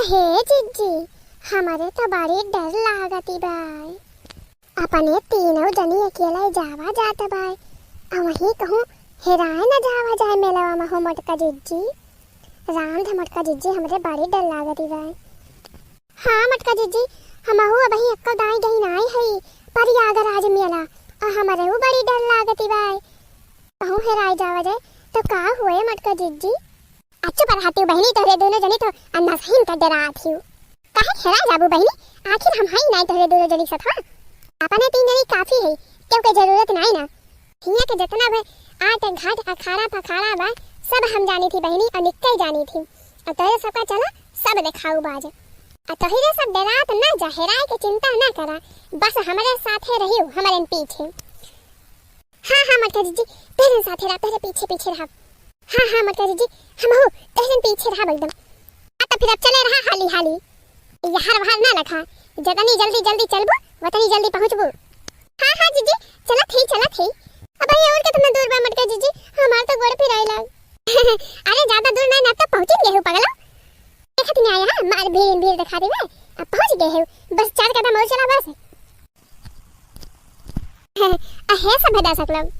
अहे जीजी हमारे तो बड़ी डर लागती बाय। अपने तीनों जनी अकेला जावा जाता बाय। अब वही कहूँ हेराए न जावा जाए मेलावा में हो मटका जीजी। राम ध मटका जीजी हमरे बड़ी डर लागती बाय। हाँ मटका जीजी हमहू अबही अक्का गाय गई नाई है प्रयागराज मेला और हमारे वो बड़ी डर लागती बाय। कहूँ हेराए जावा जाए तो का हुए मटका जीजी। अच्छी पढ़ाती हूँ बहनी तोरे दोनों जनी तो अन्ना सही का डराती हूँ। काहे हेरा जाबू बहनी आखिर हम हाई नहीं तोरे दोनों जनी साथ। अपने तीन जनी काफी है क्योंकि जरूरत नहीं ना। हिया के जितना भी आट घाट अखाड़ा पखाड़ा बा सब हम जानी थी बहनी और निकल जानी थी। और तोरे सबका चला सब दिखाऊ बाज। और तोहरे सब डरात ना जा हेराए के चिंता ना करा बस हमारे साथे रहियो हमारे पीछे। हाँ हाँ मटका जीजी तेरे साथे रहा तेरे पीछे पीछे रहा। हाँ हाँ मटका जीजी हम हो तेरे पीछे रहा एकदम। तो फिर अब चले रहा हाली हाली यार बाहर ना लखा जतनी जल्दी जल्दी चलबो वतनी जल्दी पहुंचबो। हाँ हाँ जीजी चला थे अब ये और कितना दूर बा मटका जीजी हमार तो गोड़ फिराई लाग। अरे ज्यादा दूर नहीं ना तो पहुंच गए हो पगला। देखत नहीं आया मार भीड़ दिखा दे अब पहुंच गए हो बस 4 कदम और चला बस। है सब है दर्शक लोग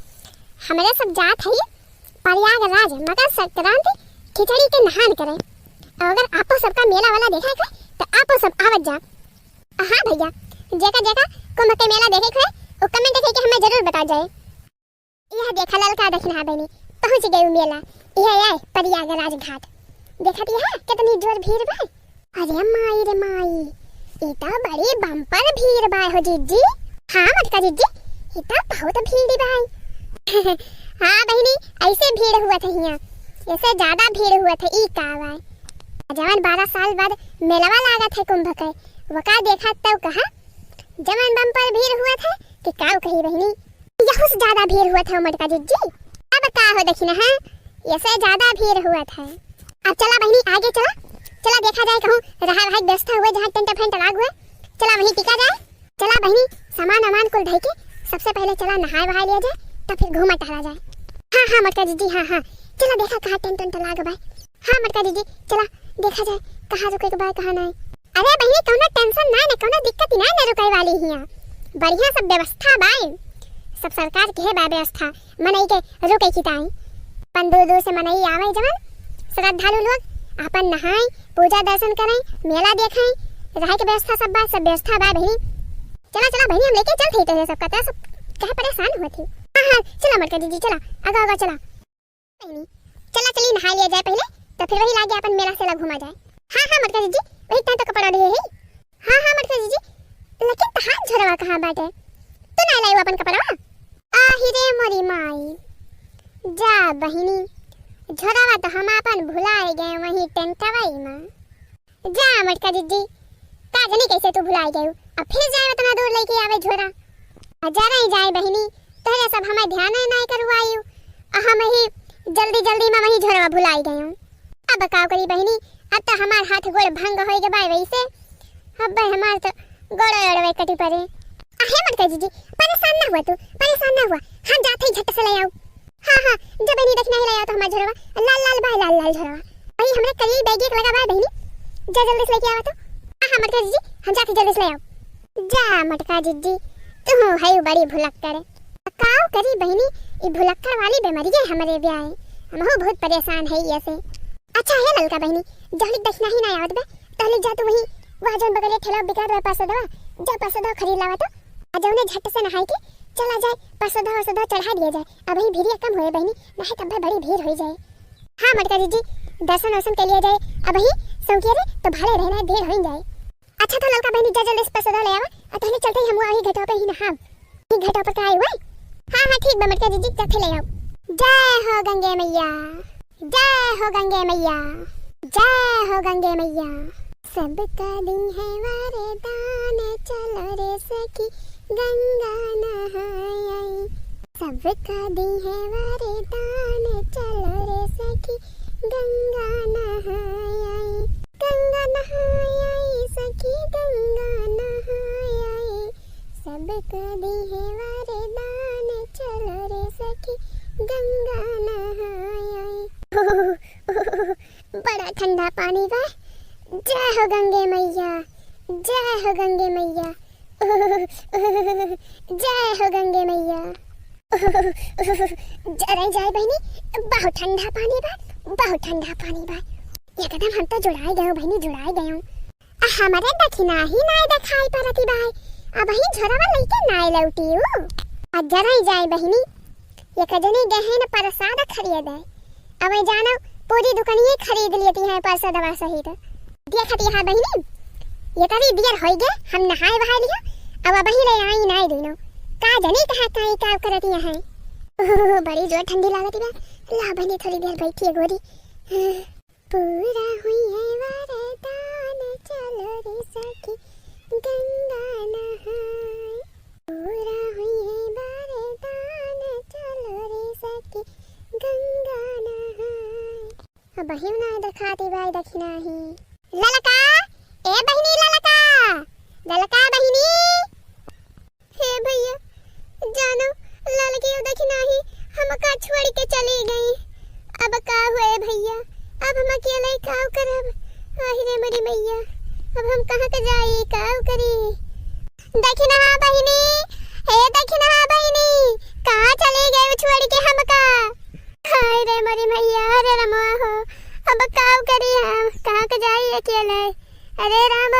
हमारे सब जात है प्रयागराज मकर संक्रांति खिचड़ी के नहान करे। अगर आपको सबका मेला वाला देखा है तो आपको सब आवत जा। हाँ भैया जेका कुंभ के मेला देखे है वो कमेंट देखे कि हमें जरूर बता जाए। यह देखा ललका दक्षिणा बनी पहुंच गई मेला। यह है प्रयागराज घाट देखती है कितनी जोर भीड़ बा। अरे माई रे माई इतना बड़ी बम्पर भीड़ बा हो जीजी। हाँ मटका जीजी इतना बहुत भीड़ बा। हाँ बहनी ऐसे भीड़ हुआ था यहाँ ऐसे ज्यादा भीड़ हुआ था ई का बा। जवान 12 साल बाद मेलावा लागा था कुंभ के वका देखा तब कहा जवान बम्पर भीड़ हुआ था कि काव कही बहनी यहाँ से ज्यादा भीड़ हुआ था मटका जीजी। अब का हो देखी ना हाँ ऐसे ज्यादा भीड़ हुआ था। अब चला बहनी आगे चला देखा जाए कहूँ रहा भाई व्यवस्था हुए जहाँ टेंट फेंट लाग हुए चला वहीं टिका जाए। चला बहनी सामान वामान को ढक के सबसे पहले चला नहाए वहा लिया जाए तो फिर घूमा टहला जाए। हाँ हाँ मटका जीजी हाँ चला देखा कहाँ टेंट लाग भाई। हाँ मटका जीजी चला देखा जाए कहाँ रुके के बाद कहाँ नहीं। अरे बहनी कौनो टेंशन ना कौनो दिक्कत ना रुके वाली हिया बढ़िया सब व्यवस्था बाय सब सरकार के है बा व्यवस्था मनई के रुके की ताई पन दूर से मनई आवे जवन श्रद्धालु लोग अपन नहाए पूजा दर्शन करें मेला देखें रहे के व्यवस्था सब व्यवस्था बा बहनी। चला बहनी हम लेके चल थे सबका तो सब कहे परेशान होती। हाँ चला मटका जीजी चला आगा चला बहनी चली नहा लिया जाए पहले तो फिर वही लागे अपन मेला से घूमा जाए। हाँ मटका जीजी वही तो कपड़ा लिए है। हाँ मटका जीजी लेकिन तहां झरवा कहाँ बाटे तू ना लायो अपन कपड़ा। आहिरे मोरी माई जा बहिनी झरवा तो हम अपन भुलाए गए वही टेंटवाई में। जा मटका जीजी का जानी कैसे तू भुलाए गए अब फिर जाए उतना दूर लेके आवे झोरा। जरा ही जाए बहिनी तोरे सब हमें ध्यान नहीं करवाई हम ही जल्दी में वही झोरवा भुलाई गए। अब का करी बहनी अब तो हमार हाथ गोड़ भंग हो गए बाय वैसे अब हमार तो गोड़ अड़वे कटी पड़े। आहे मटका जीजी परेशान ना हुआ हम जाते ही झट से ले आओ। हाँ जब बहनी देखना ही ले आओ तो हमार झोरवा लाल झोरवा वही हमरे करीब बैग एक लगा बा बहनी जा जल्दी से लेके आओ तो। हाँ मटका जीजी हम जाते जल्दी से ले आओ। जा मटका जीजी तुम है बड़ी भुलक्कड़ काव करी बहनी ये भुलक्कड़ वाली बीमारी है हमारे ब्याह हम हो बहुत परेशान है ऐसे। अच्छा है ललका बहनी जल्दी दक्षिणा ही ना आवत बे तहले जा तू वही वहां जन बगल ठेला बिका रहा पैसा दवा खरीद लावा तो आज उन्हें झट से नहाई के चला जाए पैसा दवा चढ़ा दिया जाए। अब ही भीड़ कम होए बहनी नहीं तब बड़ी भीड़ हो जाए। हाँ मटका जीजी दर्शन कर लिया जाए अब ही सौके रे तो भाड़े रहना भीड़ हो जाए। अच्छा तो ललका बहनी जा जल्दी पैसा दवा ले आवा तहले चलते हम वही घाटों पे ही नहाम ही घाटों पर आए हुए। हाँ ठीक बा मटका जीजी जाते ले आओ। जय हो गंगे मैया जय हो गंगे मैया जय हो गंगे मैया सबका दिन है वरदान चलो रे सखी गंगा नहाई। सबका दिन है वरदान चलो रे सखी गंगा नहाई सखी गंगा नहाई। सबका दिन है वरदान चलो रे सखी गंगा नहाई। बड़ा ठंडा पानी बा जा जय हो गंगे मैया, जय हो गंगे मैया, जय हो गंगे मैया। जरा जाए बहनी, बहुत ठंडा पानी बा, बहुत ठंडा पानी बा। एकदम हम तो जुड़ाए गए बहनी, जुड़ाए गए। हमारे दखिना ही नाय दिखाई परती बाई, अब ही झोरावा लइके नाय लौटी हूँ। अब जरा जाए बहनी, ये कजनी गहन प्रसाद खरीद है। अब जानो पूरी दुकानिये खरीद लेती है प्रसादवा सहित। देखती है बहनी, ये कभी देर हो गए, हम नहाए बहाए लिया, अब ही ले आई नाय दोनों। का जनी कहा काई का करती है। बड़ी जोर ठंडी लागती बा। ला बहनी थोड़ी देर बैठी है गोरी। पूरा हुई है वरदान, चलो रे सखी गंगा नहाए। पूरा हुई है वरदान, चलो रे सखी गंगा नहाए। अब ही ना दिखाती बाई दखिना ही। ललका, ए बहनी ललका, ललका बहनी। हे भैया जानो ललकी दखिना ही हमका छोड़ के चली गई। अब का हुए भैया, अब हम अकेले का करब। आहिरे मेरी मैया, अब हम कहां के जाई, का करी। दखिना बहनी, हे दखिना बहनी, कहां चली गई छोड़ के हमका। हाय रे मेरी मैया, अरे रामा हो, अब का करी हम, कहां के जाई अकेले। अरे राम,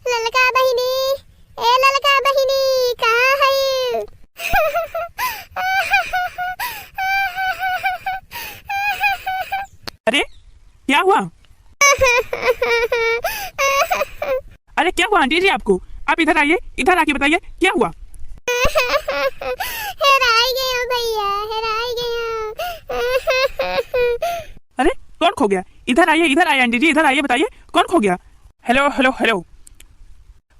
ललका बहनी, ए ललका बहनी, कहां है। अरे क्या हुआ? अरे क्या हुआ आंटी जी आपको? आप इधर आइए, इधर आके बताइए क्या हुआ। हेराई गया भैया, हेराई गया। अरे कौन खो गया? इधर आइए आंटी जी, इधर आइए, बताइए कौन खो गया। हेलो हेलो हेलो,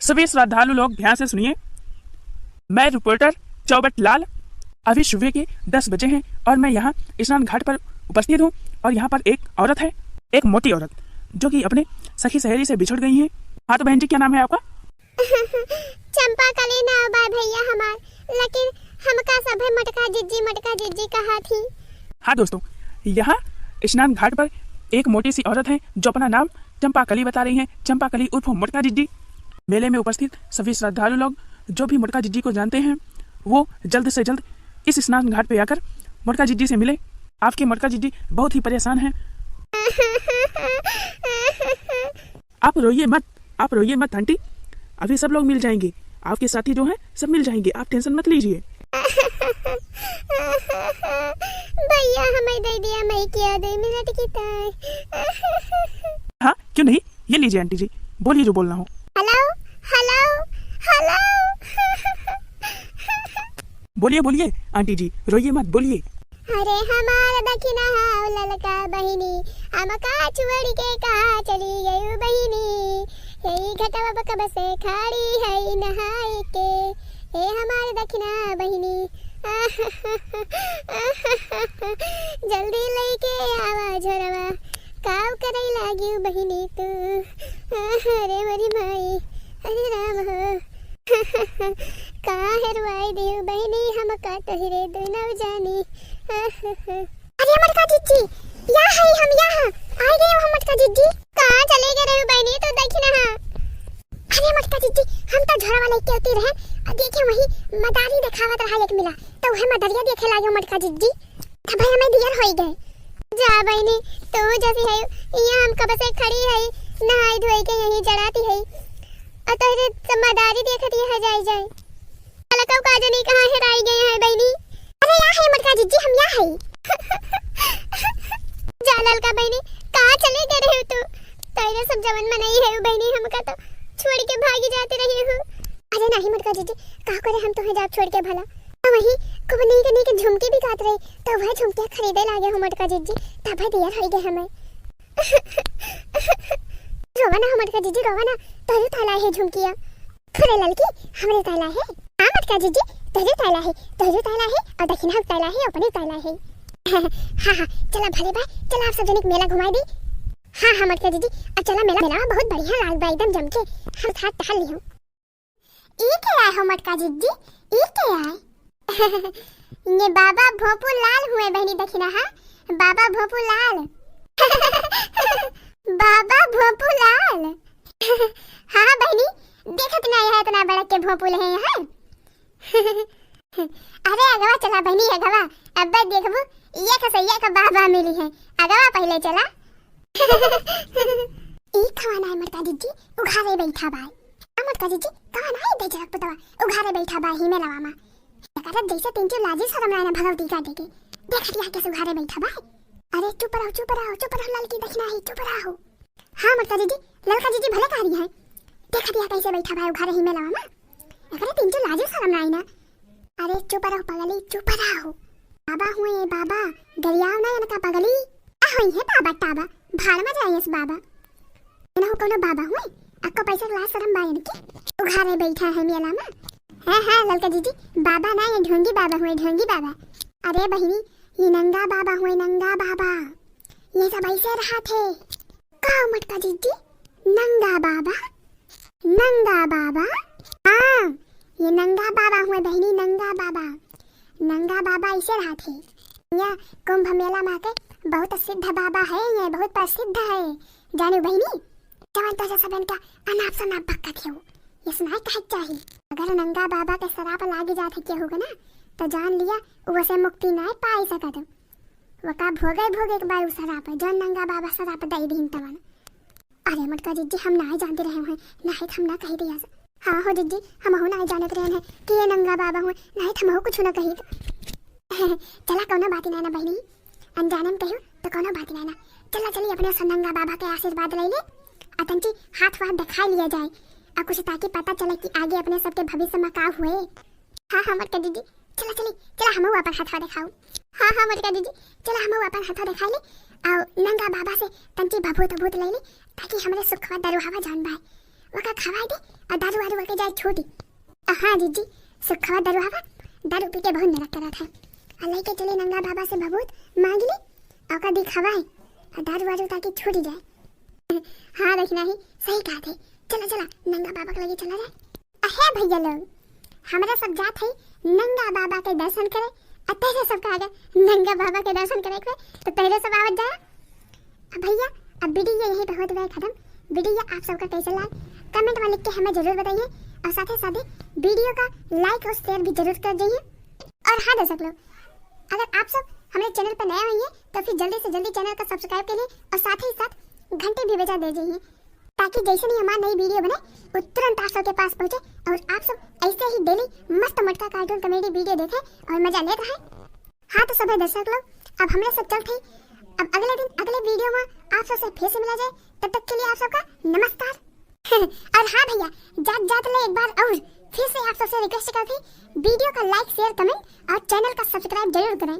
सभी श्रद्धालु लोग ध्यान से सुनिए। मैं रिपोर्टर चौबट लाल, अभी सुबह के 10 बजे हैं और मैं यहाँ स्नान घाट पर उपस्थित हूँ। और यहाँ पर एक औरत है, एक मोटी औरत, जो कि अपने सखी सहेली से बिछड़ गई है। हाँ तो बहन जी क्या नाम है आपका? चंपा कली ना बा भैया हमार, लेकिन हमका सब मटका जिज्जी कहा थी। हाँ दोस्तों, यहाँ स्नान घाट पर एक मोटी सी औरत है जो अपना नाम चंपा कली बता रही है। चंपा कली उर्फ मोटका जिज्जी। मेले में उपस्थित सभी श्रद्धालु लोग जो भी मोटका जिज्जी को जानते हैं, वो जल्द से जल्द इस स्नान घाट पे आकर मोटका जिज्जी से मिले। आपके मोटका जिज्जी बहुत ही परेशान हैं। आप रोइए मत, आप रोइए मत आंटी, अभी सब लोग मिल जाएंगे। आपके साथी जो हैं सब मिल जाएंगे, आप टेंशन मत लीजिए। भैया हमें दे दिया, मैं क्या 2 मिनट की ताई। हाँ क्यों नहीं, ये लीजिए आंटी जी, बोलिए जो बोलना हो। Hello hello hello. बोलिए बोलिए आंटी जी, रोइए मत, बोलिए। अरे हमारा दखिना हाउ ललका बहिनी, हमका छोड़ के कहाँ चली गई बहिनी। यही घटवा कब से खड़ी है नहाए के, हे हमारे दखिना बहिनी। जल्दी लेके आवा झोरवा, काव करे लागी बहिनी तू। अरे मेरी माई, अरे राम हो। कहाँ हेरवाई देव बहिनी, हमका तो हिरे दोनों जानी। अरे मटका जिज्जी, यहाँ है, हम यहाँ आ गए हम। मटका जिज्जी कहाँ चले गए रे बहनी, तो देखी ना। अरे मटका जिज्जी, हम तो झोरा वाले के उतर हैं, देखे वही मदारी दिखावत रहा एक मिला, तो वह मदारिया देखे लागे मटका जिज्जी। तब भाई हमें दियर हो गए। जा बहनी, तो जैसी है यहाँ हम कब से खड़ी है, नहाई धोई के यहीं जड़ाती है, और तो मदारी देखती है जाई जाई। ललका काजनी कहाँ हेराई गए हैं बहनी। अरे यहाँ है मटका जिज्जी, हम यहाँ है। जा ललका बहनी, कहाँ चले गए रहे हो तू? तेरे सब जवन मनाई है बहनी, हमका तो छोड़ के भागी जाते रही हो। अरे नहीं मटका जिज्जी, कहा करे हम तुम्हें जाप छोड़ के भला। वही खूब नीक झुमकी भी काट रही, तो वह झुमकियाँ खरीदे लागे हो मटका जिज्जी, तब दियर हो गए हमें। रोवाना हो मटका जिज्जी, रोवाना, तोरे ताला है झुमकियाँ। अरे ललकी हमरे ताला है। हाँ मटका जिज्जी, तोरे ताला है, तोरे ताला है, और दक्षिणा ताला है, अपने ताला है। हाँ चला भले भाई, चला आप सब जने मेला घुमाई दी। हाँ मटका जिज्जी, अब चला मेला बहुत बढ़िया लाल बा एकदम जम के, हम साथ टहल ली हूँ। ये क्या है हो मटका जिज्जी, ये क्या है? ये बाबा भोपू लाल हुए बहनी दक्षिणा। हाँ बाबा भोपू लाल। बाबा भोंपूलाल। हाँ बहनी, देखत ना है इतना बड़ा के भोंपूल है यहाँ। अरे अगवा चला बहनी, अगवा अब देखबो ये कसैया का बाबा मिली है, अगवा पहले चला। ई खवाना है मटका दीदी उघारे बैठा भाई, मटका दीदी कहां है दे जरक पतवा उघारे बैठा भाई ही में लवामा करत जैसे तीन चार लाजी शरम ना भगवती का देके देख दिया कैसे उघारे बैठा भाई। अरे चुप रहो चुप रहो चुप रहो, लड़की देखना है चुप रहो। हां मटका दीदी लड़का दीदी भले कह रही है, देख दिया कैसे बैठा भाई उघारे ही में लवामा करे तीन चार लाजी शरम ना। अरे चुप रहो पगली चुप रहो, बाबा हुए बाबा गरियाव ना इनका पगली ahoy है बाबा टाबा भाड़ में जाए इस बाबा ना हो कोनो बाबा हुए आपको पैसा क्लास शरम बायन की उघारे बैठा है मेला में। हां ललका दीदी बाबा ना ये ढोंगी बाबा हुए ढोंगी बाबा। अरे बहिनी ये नंगा बाबा हुए नंगा बाबा, ये सब ऐसे रहा थे का मटका दीदी नंगा बाबा नंगा बाबा। हां ये नंगा बाबा हुए बहिनी नंगा बाबा ऐसे रहा थे। ये कुंभ मेला में के बहुत सिद्ध बाबा है, ये बहुत प्रसिद्ध है जानो बहिनी। जवन तो सब इनका अनाप शनाप बक्का थे ये सुनाई कहे चाहिए। अगर नंगा बाबा के सराप लागे जाते क्या होगा ना तो जान लिया वैसे मुक्ति नहीं पाई सकत, वो का भोगे एक बार उस सराप जन नंगा बाबा सराप दई दिन तवन। अरे मटका दीदी हम नहीं जानते रहे हैं, नहीं हम ना कही दिया। हाँ हो दीदी हम हो नहीं जानते रहे हैं कि ये नंगा बाबा हुए, नहीं हम हो कुछ ना कही। चला कोनो बात नहीं ना बहनी, अनजाने में कहियो तो कोनो बात नहीं ना। चला चली अपने नंगा बाबा के आशीर्वाद ले ले अतंची हाथ दिखा लिया जाए और कुछ ताकि पता चले कि आगे अपने सबके भविष्य में का हुए। हाँ मटका दीदी चला चला हम अपन हाथ दिखाओ। हाँ मटका दीदी चला हम अपन हाथ दिखा ले और नंगा बाबा से तंची भभूत ले ले ताकि हमारे सुखवा दारू हवा जान भाई वो का खवा दे और दारू वारू के जाए छोटी। हाँ दीदी सुखवा दारू हवा दारू पी के बहुत नरक करा था और लेके चले नंगा बाबा से भभूत मांग ली और का दिखावाए और दारू वारू ताकि छूट जाए। हाँ देखना ही सही कहा थे, चला नंगा बाबा के लगे चला जाए। अहे भैया लोग हमारा सब जात है नंगा बाबा के दर्शन करे और तेरे सब का अगर नंगा बाबा के दर्शन करे तो तेरे सब आवत जाए। अब भैया अब वीडियो यही पे होते हुए खत्म। वीडियो आप सबका कैसा लगा कमेंट में लिख के हमें जरूर बताइए और साथ ही वीडियो का लाइक और शेयर भी जरूर कर दीजिए। और हाँ दर्शक लोग अगर आप सब हमारे चैनल पर नए हुए हैं तो फिर जल्दी से जल्दी चैनल को सब्सक्राइब करिए और साथ ही साथ घंटे भी बजा दीजिए ताकि जैसे ही हमारा नई वीडियो बने वो तुरंत आप सबके पास पहुंचे और आप सब ऐसे ही डेली मस्त मटका कार्टून कॉमेडी वीडियो देखें और मजा लेते हैं। हाँ तो सभी दर्शक लोग अब हमारे साथ चलते हैं, अब अगले दिन अगले वीडियो में आप सबसे फिर से मिला जाए, तब तक के लिए आप सबका नमस्कार। और हाँ भैया जात ले एक बार और फिर से आप सबसे रिक्वेस्ट करती वीडियो का लाइक शेयर कमेंट और चैनल का सब्सक्राइब जरूर करें।